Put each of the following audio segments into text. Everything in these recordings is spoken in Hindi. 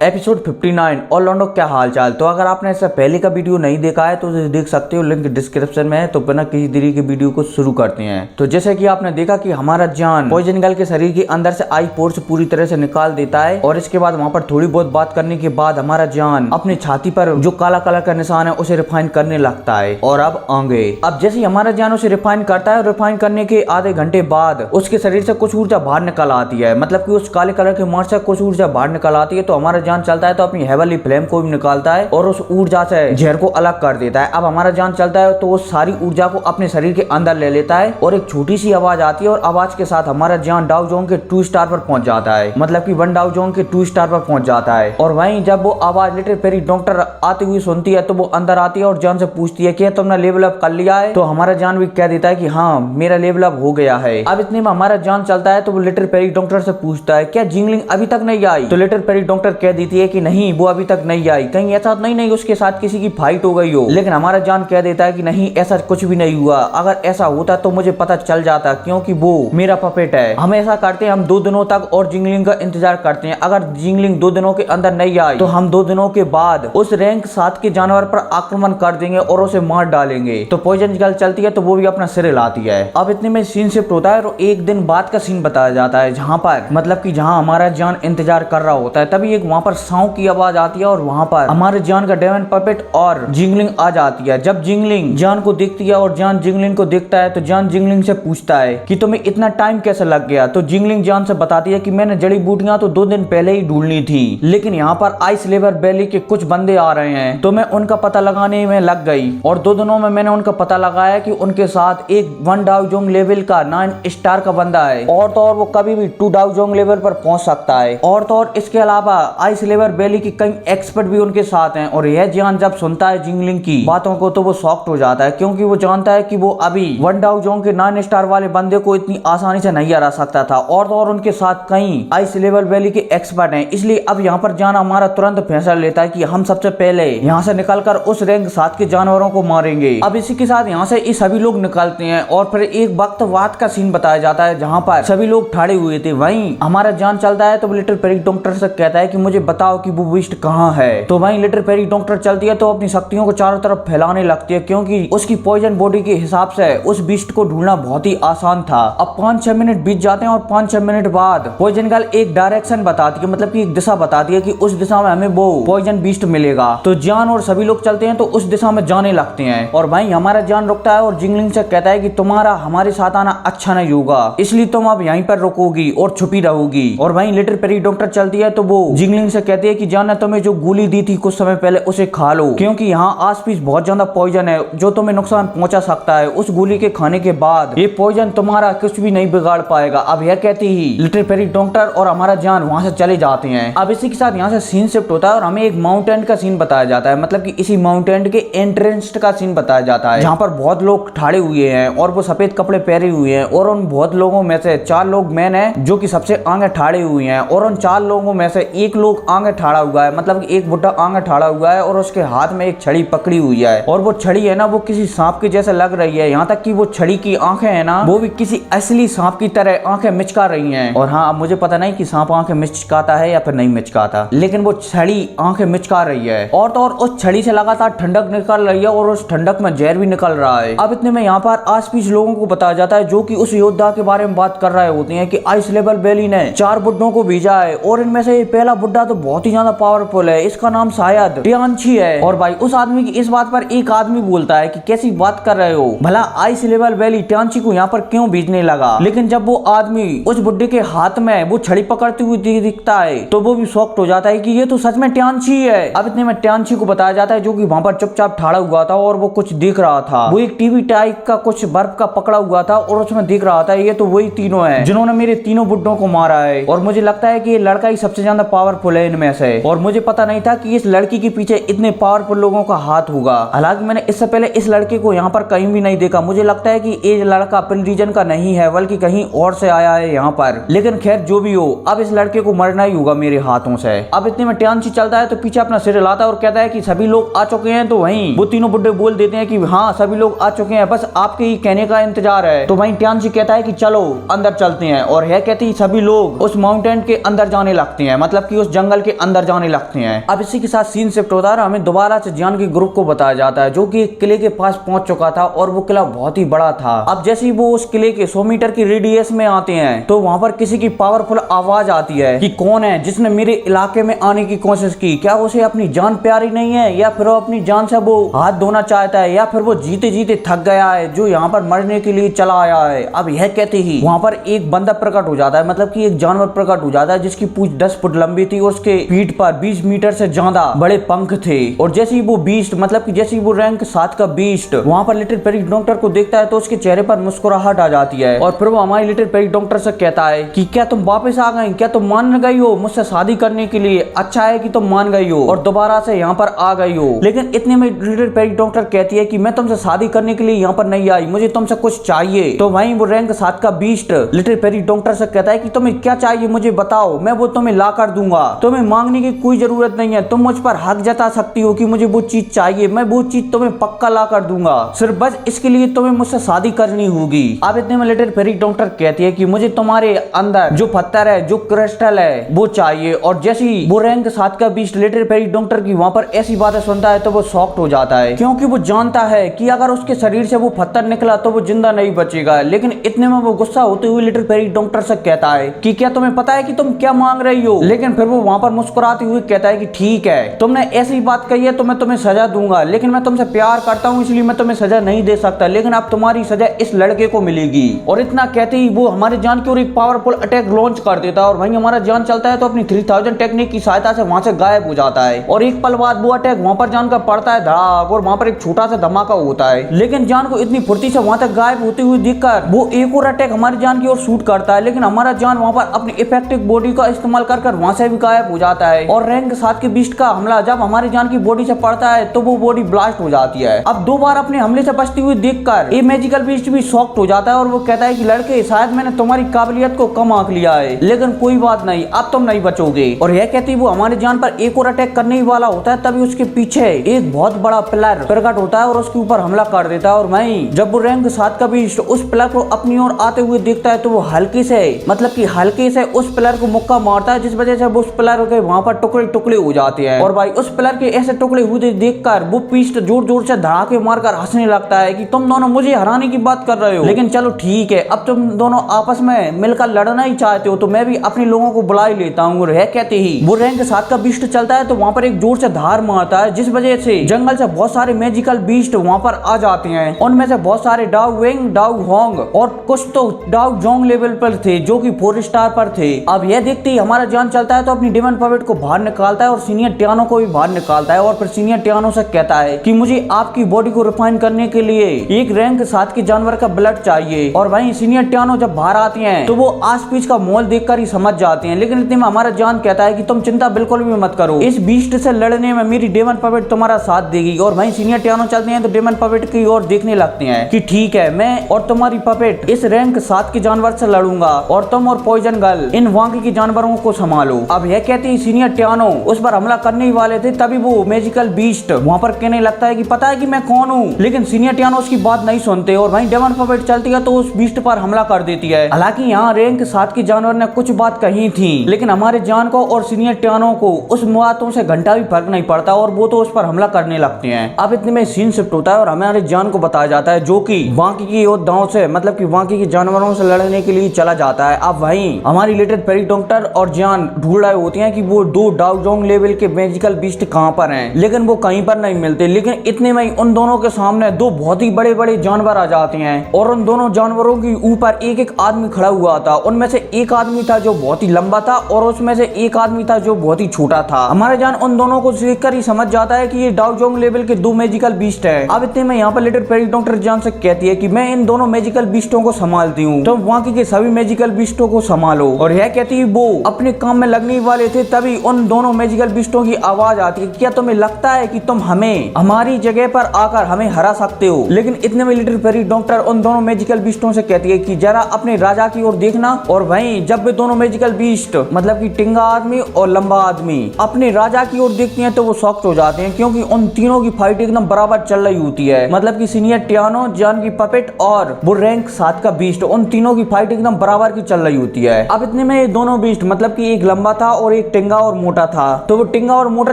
एपिसोड 59 ऑर्लैंडो क्या हालचाल। तो अगर आपने इससे पहले का वीडियो नहीं देखा है तो उसे देख सकते हो, लिंक डिस्क्रिप्शन में है। तो बिना किसी देरी के वीडियो को शुरू करते हैं। तो जैसे कि आपने देखा कि हमारा जान पॉइजन गर्ल के शरीर के अंदर से आई पोर्स पूरी तरह से निकाल देता है और इसके बाद वहां पर थोड़ी बहुत बात करने के बाद हमारा जान अपनी छाती पर जो काला कलर का निशान है उसे रिफाइन करने लगता है। और अब आगे जैसे ही हमारा जान उसे रिफाइन करता है, रिफाइन करने के आधे घंटे बाद उसके शरीर से कुछ ऊर्जा बाहर निकल आती है। मतलब कि उस काले कलर के मार्च से कुछ ऊर्जा बाहर निकल आती है। तो हमारा जान चलता है तो अपनी हेवनली फ्लेम को भी निकालता है और उस ऊर्जा से जहर को अलग कर देता है। अब हमारा जान चलता है तो वो सारी ऊर्जा को अपने शरीर के अंदर ले लेता है और एक छोटी सी आवाज आती है और आवाज के साथ हमारा जान डाउ जोंग के 2 स्टार पर पहुंच जाता है। मतलब कि 1 डाउ जोंग के 2 स्टार पर पहुंच जाता है। और वहीं जब वो आवाज लिटिल फेरी डॉक्टर आती हुई सुनती है तो वो अंदर आती है और जान से पूछती है कि तुमने लेवल अप कर लिया है। तो हमारा जान भी कह देता है कि हाँ मेरा लेवल अप हो गया है। अब इतने में हमारा जान चलता है तो वो लिटिल फेरी डॉक्टर से पूछता है क्या जिंगलिंग अभी तक नहीं आई। तो लिटिल फेरी डॉक्टर कह देती है कि नहीं वो अभी तक नहीं आई, कहीं ऐसा नहीं उसके साथ किसी की फाइट हो गई हो। लेकिन हमारा जान कह देता है कि नहीं ऐसा कुछ भी नहीं हुआ, अगर ऐसा होता तो मुझे पता चल जाता क्योंकि वो मेरा पपेट है। हम ऐसा करते हैं, हम 2 दिनों तक और जिंगलिंग का इंतजार करते हैं। अगर जिंगलिंग 2 दिनों के अंदर नहीं आई तो हम 2 दिनों के बाद उस रैंक 7 के जानवर पर आक्रमण कर देंगे और उसे मार डालेंगे। तो पॉइजन गर्ल चलती है तो वो भी अपना सिर हिलाती है। अब इतने में सीन शिफ्ट होता है और एक दिन बाद का सीन बताया जाता है जहां पर मतलब कि जहां हमारा जान इंतजार कर रहा होता है। तभी एक वहां पर सांव की आवाज आती है और वहां पर हमारे जान का डेमन पपेट और जिंगलिंग आ जाती है। जब जिंगलिंग जान को देखती है और जान जिंगलिंग को देखता है तो जान जिंगलिंग से पूछता है कि तुम्हें इतना टाइम कैसे लग गया। तो जिंगलिंग जान से बताती है कि मैंने जड़ी बूटियां तो 2 दिन पहले ही ढूंढनी थी, लेकिन यहाँ पर आइस लेवर वैली के कुछ बंदे आ रहे हैं तो मैं उनका पता लगाने में लग गई। और 2 दिनों में मैंने उनका पता लगाया कि उनके साथ एक 1 डाउ जोंग लेवल का 9 स्टार का बंदा है और तो और वो कभी भी 2 डाउ जोंग लेवल पर पहुंच सकता है। और तो और इसके अलावा आइस लेवर वैली की कई एक्सपर्ट भी उनके साथ हैं। और यह जान जब सुनता है जिंगलिंग की बातों को तो वो शॉक्ड हो जाता है क्योंकि वो जानता है कि वो अभी 1 डाउ जोंग के 9 स्टार वाले बंदे को इतनी आसानी से नहीं हरा सकता था। और तो और उनके साथ कई आइस लेवर वैली के एक्सपर्ट हैं। इसलिए अब यहाँ पर जान हमारा तुरंत फैसला लेता है कि हम सबसे पहले यहाँ से निकलकर उस रैंक 7 के जानवरों को मारेंगे। अब इसी के साथ यहाँ से ये सभी लोग निकलते हैं और फिर एक वक्त बाद का सीन बताया जाता है जहाँ पर सभी लोग ठाड़े हुए थे। वहीं हमारा जान चलता है तो लिटिल फेरी डॉक्टर से कहता है कि मुझे बताओ कि वो बीस्ट कहाँ है। तो वहीं लिटिल फेरी डॉक्टर चलती है तो अपनी शक्तियों को चारों तरफ फैलाने लगती है क्योंकि उसकी पॉइजन बॉडी के हिसाब से उस बीस्ट को ढूंढना बहुत ही आसान था। अब 5-6 मिनट बीत जाते हैं और 5-6 मिनट बाद पॉइजन गर्ल एक डायरेक्शन बताती है, मतलब कि एक दिशा बताती है कि उस दिशा में हमें वो पॉइजन बीस्ट मिलेगा। तो जान और सभी लोग चलते हैं तो उस दिशा में जाने लगते हैं। और वहीं हमारा जान रुकता है और जिंगलिंग से कहता है कि तुम्हारा हमारे साथ आना अच्छा नहीं होगा, इसलिए तुम अब यहीं पर रुकोगी और छुपी रहोगी। और वहीं लिटिल फेरी डॉक्टर चलती है तो वो जिंगलिंग से कहती है कि जान तुम्हें जो गोली दी थी कुछ समय पहले उसे खा लो क्योंकि यहाँ आसपास बहुत ज्यादा पॉइजन है जो तुम्हें नुकसान पहुंचा सकता है। उस गोली के खाने के बाद ये पॉइजन तुम्हारा कुछ भी नहीं बिगाड़ पाएगा। अब यह कहती ही लिटिल फेरी डॉक्टर और हमारा जान वहां से चले जाते हैं। अब इसी के साथ यहाँ से सीन शिफ्ट होता है और हमें एक माउंटेन का सीन बताया जाता है, मतलब कि इसी माउंटेन के एंट्रेंस का सीन बताया जाता है जहाँ पर बहुत लोग ठाड़े हुए हैं और वो सफेद कपड़े पहने हुए हैं। और उन बहुत लोगों में से 4 लोग मैन है जो कि सबसे आगे ठाड़े हुए हैं और उन 4 लोगों में से एक लोग आगे ठाड़ा हुआ है, मतलब कि एक बुड्ढा आगे ठाड़ा हुआ है और उसके हाथ में एक छड़ी पकड़ी हुई है। और वो छड़ी है ना वो किसी सांप के जैसे लग रही है, यहाँ तक कि वो छड़ी की आंखें है ना वो भी किसी असली सांप की तरह आंखें मिचका रही हैं। और हाँ अब मुझे पता नहीं कि सांप आंखें मिचकाता है या फिर नहीं मिचकाता, लेकिन वो छड़ी आंखें मिचका रही है। और तो और उस छड़ी से लगातार ठंडक निकल रही है और उस ठंडक में जहर भी निकल रहा है। अब इतने में यहाँ पर आसपास लोगों को बताया जाता है जो कि उस योद्धा के बारे में बात कर रहे होते हैं कि आइस लेवर वैली ने 4 बुड्ढों को भेजा है और इनमें से पहला बुड्ढा तो बहुत ही ज्यादा पावरफुल है, इसका नाम शायद टियानची है। और भाई उस आदमी की इस बात पर एक आदमी बोलता है कि कैसी बात कर रहे हो, भला आइस लेवर वैली टियानची को यहाँ पर क्यों भेजने लगा। लेकिन जब वो आदमी उस बुड्ढे के हाथ में वो छड़ी पकड़ती हुई दिखता है तो वो भी शॉक्ड हो जाता है कि ये तो सच में टियानची है। अब इतने में टियानची को बताया जाता है जो कि वहां पर चुपचाप ठाड़ा हुआ था और वो कुछ देख रहा था। वो एक टीवी टाइप का कुछ बर्फ का पकड़ा हुआ था और उसमें देख रहा था ये तो वही तीनों हैं जिन्होंने मेरे तीनों बुड्ढों को मारा है। और मुझे लगता है कि ये लड़का ही सबसे ज्यादा पावरफुल है इनमें से। और मुझे पता नहीं था कि इस लड़की के पीछे इतने पावरफुल लोगों का हाथ होगा। हालांकि मैंने इससे पहले इस लड़के को यहाँ पर कहीं भी नहीं देखा। मुझे लगता है कि ये लड़का पिन रीजन का नहीं है बल्कि कहीं और से आया है यहाँ पर। लेकिन खैर जो भी हो अब इस लड़के को मरना ही होगा मेरे हाथों से। अब इतने में टियानची चलता है तो पीछे अपना सिर हिलाता है और कहता है कि सभी लोग आ चुके हैं। तो वहीं वो तीनों बुड्ढे बोल देते हैं कि हाँ सभी लोग आ चुके हैं, बस आपके ही कहने का इंतजार है। तो वहीं टियानची कहता है कि चलो अंदर चलते हैं। और यह कहती सभी लोग उस माउंटेन के अंदर जाने लगते हैं, मतलब कि उस जंगल जंगल के अंदर जाने लगते हैं। अब इसी के साथ सीन शिफ्ट होता है, हमें दोबारा से जान के ग्रुप को बताया जाता है जो कि एक किले के पास पहुंच चुका था और वो किला बहुत ही बड़ा था। अब जैसे ही वो उस किले के 100 मीटर की रेडियस में आते हैं तो वहां पर किसी की पावरफुल आवाज आती है कि कौन है जिसने मेरे इलाके में आने की कोशिश की, क्या उसे अपनी जान प्यारी नहीं है या फिर वो अपनी जान से वो हाथ धोना चाहता है या फिर वो जीते जीते थक गया है जो यहाँ पर मरने के लिए चला आया है। अब यह कहते ही वहां पर एक बंदा प्रकट हो जाता है, मतलब कि एक जानवर प्रकट हो जाता है जिसकी पूंछ 10 फुट लंबी थी और उसके पीठ पर 20 मीटर से ज्यादा बड़े पंख थे। और जैसे ही वो बीस्ट मतलब कि जैसे ही वो रैंक 7 का बीस्ट वहां पर लिटिल पेरी डॉक्टर को देखता है तो उसके चेहरे पर मुस्कुराहट आ जाती है और फिर वो हमारी लिटिल पेरी डॉक्टर से कहता है कि क्या तुम वापस आ गई, क्या तुम मान गई हो मुझसे शादी करने के लिए, अच्छा है कि तुम मान गई हो और दोबारा से यहाँ पर आ गई हो। लेकिन इतने में लिटिल पेरी डॉक्टर कहती है कि मैं तुमसे शादी करने के लिए यहाँ पर नहीं आई, मुझे तुमसे कुछ चाहिए। तो वहीं वो रैंक 7 का बीस्ट लिटिल पेरी डॉक्टर से कहता है कि तुम्हें क्या चाहिए मुझे बताओ, मैं वो तुम्हें ला कर दूंगा, तुम्हें मांगने की कोई जरूरत नहीं है, तुम मुझ पर हक जता सकती हो कि मुझे वो चीज चाहिए, मैं वो चीज तुम्हें पक्का ला कर दूंगा, सिर्फ बस इसके लिए तुम्हें मुझसे शादी करनी होगी। अब इतने में लिटिल पेरी डॉक्टर कहती है कि मुझे तुम्हारे अंदर जो पत्थर है, जो क्रिस्टल है वो चाहिए। और जैसे ही वो रैंक 7 का बीस्ट लिटिल पेरी डॉक्टर की वहां पर ऐसी बातें सुनता है तो वो शॉक्ड हो जाता है क्योंकि वो जानता है कि अगर उसके शरीर से वो पत्थर निकला तो वो जिंदा नहीं बचेगा। लेकिन इतने में वो गुस्सा होते हुए लिटिल पेरी डॉक्टर से कहता है कि क्या तुम्हें पता है कि तुम क्या मांग रही हो। लेकिन फिर वो वहां पर मुस्कुराते हुए कहता है कि ठीक है, तुमने ऐसी बात कही है तो मैं तुम्हें सजा दूंगा, लेकिन मैं तुमसे प्यार करता हूं इसलिए मैं तुम्हें सजा नहीं दे सकता, लेकिन अब तुम्हारी सजा इस लड़के को मिलेगी। और इतना कहते ही वो हमारे जान की ओर एक पावरफुल अटैक लॉन्च कर देता है और वहीं हमारा जान चलता है तो अपनी 3000 टेक्निक की सहायता से वहां से गायब हो जाता है। और एक पल बाद वो अटैक वहां पर जान का पड़ता है धड़ाक और वहां पर एक छोटा सा धमाका होता है। लेकिन जान को इतनी फुर्ती से वहां तक गायब होते हुए देखकर वो एक और अटैक हमारी जान की ओर शूट करता है, लेकिन हमारा जान वहां पर अपनी इफेक्टिव बॉडी का इस्तेमाल कर वहां से भी गायब हो जाता है। और रैंक 7 के बीस्ट का हमला जब हमारी जान की बॉडी से पड़ता है तो वो बॉडी ब्लास्ट हो जाती है। अब 2 बार अपने हमले से बचते हुए देखकर ये मैजिकल बीस्ट भी शॉक्ड हो जाता है और वो कहता है कि लड़के शायद मैंने तुम्हारी काबिलियत को कम आंक लिया है, लेकिन कोई बात नहीं, अब तुम नहीं बचोगे। और यह कहती वो हमारी जान पर एक और अटैक करने ही वाला होता है तभी उसके पीछे एक बहुत बड़ा पिलर प्रकट होता है और उसके ऊपर हमला कर देता है। और वहीं जब वो रैंक 7 का बीस्ट उस पिलर को अपनी ओर आते हुए देखता है तो वो हल्के से मतलब कि हल्के से उस पिलर को मुक्का मारता है, जिस वजह से उस पिलर के वहां पर टुकड़े टुकड़े हो जाते हैं। और भाई उस पिलर के ऐसे टुकड़े हुए देखकर वो बीस्ट जोर जोर से धड़ाके मारकर हंसने लगता है कि तुम दोनों मुझे हराने की बात कर रहे हो, लेकिन चलो ठीक है, अब तुम दोनों आपस में मिलकर लड़ना ही चाहते हो तो मैं भी अपने लोगों को बुला ही लेता हूँ। और कहते ही वो रैंक 7 का बीस्ट चलता है तो वहां पर एक जोर से धार मारता है, जिस वजह से जंगल से बहुत सारे मैजिकल बीस्ट वहां पर आ जाते हैं। उनमें से बहुत सारे डाउ वेंग, डाउ होंग और कुछ तो डाउ जोंग लेवल पर थे जो कि 4 स्टार पर थे। अब यह देखते ही हमारा जान चलता है तो अपनी डेमन पवेट को बाहर निकालता है और सीनियर टियानो को भी बाहर निकालता है और फिर सीनियर टियानो से कहता है कि मुझे आपकी बॉडी को रिफाइन करने के लिए एक रैंक 7 के जानवर का ब्लड चाहिए। और वहीं सीनियर टियानो जब बाहर आती हैं तो वो आस पीछ का माहौल देखकर ही समझ जाते हैं, लेकिन इतने में हमारा जान कहता है कि तुम चिंता बिल्कुल भी मत करो, इस बीस्ट से लड़ने में मेरी डेमन पवेट तुम्हारा साथ देगी। और वहीं सीनियर टियानो चलते हैं तो डेमन पवेट की ओर देखने लगते हैं कि ठीक है, मैं और तुम्हारी पपेट इस रैंक 7 के जानवर से लड़ूंगा और तुम और पॉइजन गर्ल इन वांकी के जानवरों को संभालो। अब यह कहते ही सीनियर टियानो उस पर हमला करने ही वाले थे तभी वो मैजिकल बीस्ट वहां पर कहने लगता है कि पता है कि मैं कौन हूँ, लेकिन सीनियर टियानो उसकी बात नहीं सुनते और वहीं डेमन पपेट चलती है तो उस बीस्ट पर हमला कर देती है। हालांकि यहाँ रैंक 7 के जानवर ने कुछ बात कही थी, लेकिन हमारे जान को और सीनियर टियानो को उस बातों से घंटा भी फर्क नहीं पड़ता और वो तो उस पर हमला करने लगते हैं। अब इतने में सीन शिफ्ट होता है और हमारे जान को बताया जाता है जो कि वांकी की योद्धाओं से मतलब कि वांकी के जानवरों से लड़ने के लिए चला जाता है। अब वहीं हमारी लिटिल पेरी डॉक्टर और जान ढूंढ रहे होती हैं कि वो 2 डाउजोंग लेवल के मैजिकल बीस्ट कहां पर हैं, लेकिन वो कहीं पर नहीं मिलते। लेकिन इतने में उन दोनों के सामने 2 बहुत ही बड़े बड़े जानवर आ जाते हैं और उन दोनों जानवरों के ऊपर एक एक आदमी खड़ा हुआ था। उनमें से एक आदमी था जो बहुत ही लंबा था और उसमें से एक आदमी था जो बहुत ही छोटा था। हमारा जान उन दोनों को देखकर ही समझ जाता है कि ये डाउजोंग लेवल के 2 मैजिकल बीस्ट है। अब इतने में यहाँ पर लिटिल पेरी डॉक्टर जान से कहती है कि मैं इन दोनों मैजिकल बीस्टों को संभालती हूँ, तो वांकी के सभी मैजिकल बीस्टों को संभालो। और यह कहती है वो अपने काम में लगने वाले थे तभी उन दोनों मैजिकल बीस्टों की आवाज आती है, क्या तुम्हें लगता है कि तुम हमें हमारी जगह पर आकर हमें हरा सकते हो। लेकिन इतने में लिटिल पेरी डॉक्टर उन दोनों मैजिकल बीस्टों से कहती है कि जरा अपने राजा की ओर देखना। और वहीं जब वे दोनों मैजिकल बीस्ट मतलब कि टिंगा आदमी और लंबा आदमी अपने राजा की ओर देखती हैं तो वो शॉक्ड हो जाते हैं क्योंकि उन तीनों की फाइट एकदम बराबर चल रही होती है। मतलब कि सीनियर टियानो, जान की पपेट और वो रैंक 7 का बीस्ट, उन तीनों की फाइट एकदम बराबर की चल रही होती है। अब इतने में दोनों बीस्ट मतलब कि एक लंबा था और एक टिंगा और मोटा था। तो वो टिंगा और मोटा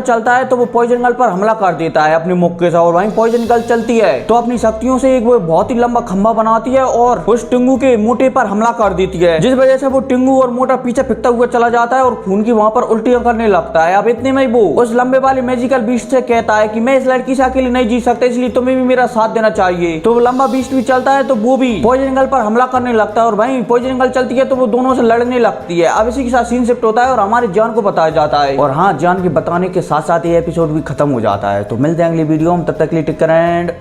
चलता है तो वो पॉइजन गर्ल पर हमला कर देता है अपने मुक्के से, और वहीं पॉइजन गर्ल चलती है तो अपनी शक्तियों से एक वो बहुत ही लंबा खंभा बनाती है और उस टिंगू के मोटे पर हमला कर देती है, जिस वजह से वो टिंगू और मोटा पीछे फिरता हुआ चला जाता है और खून की वहां पर उल्टियां करने लगता है। अब इतने में वो उस लंबे वाले मैजिकल बीस्ट से कहता है कि मैं इस लड़की से अकेले नहीं जी सकता, इसलिए तुम्हें भी मेरा साथ देना चाहिए। तो वो लंबा बीस्ट भी चलता है तो वो भी पॉइजन गर्ल पर हमला करने लगता है, और वहीं पॉइजन गर्ल चलती है तो वो दोनों से लड़ने लगती है। अब इसी के साथ सीन शिफ्ट होता है और हमारे जान को बताया जाता है, और हाँ, जान के बताने के साथ साथ ये एपिसोड भी खत्म हो जाता है। तो मिलते हैं अगली वीडियो में, तब तक के लिए टेक केयर एंड